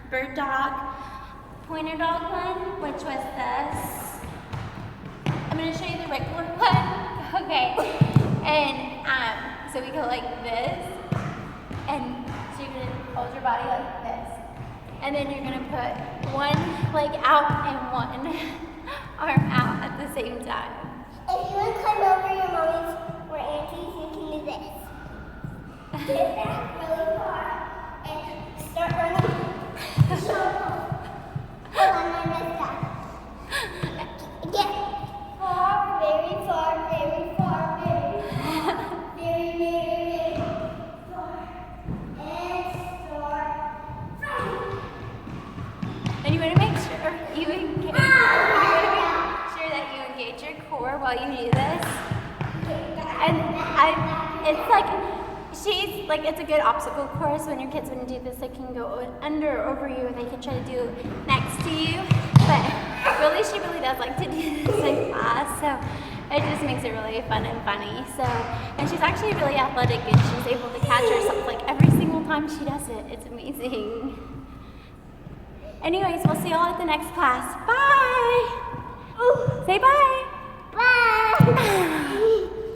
bird dog, pointer dog one, which was this. I'm gonna show you the regular one. Okay. And so we go like this, and so you're gonna hold your body like this. And then you're gonna put one leg out and one arm out at the same time. If you want to climb over your mommies or aunties, you can do this. Get back really far and start running. Hold on, I messed up. Get far, very far, very far, very far, very far, and start running. And you want to make sure you engage. That you engage your core while you do this. And it's like, it's a good obstacle course when your kids want to do this. They can go under or over you, or they can try to do next to you. But really, she really does like to do this in class, so it just makes it really fun and funny. So, and she's actually really athletic, and she's able to catch herself like every single time she does it. It's amazing. Anyways, we'll see y'all at the next class. Bye! Say bye. Bye.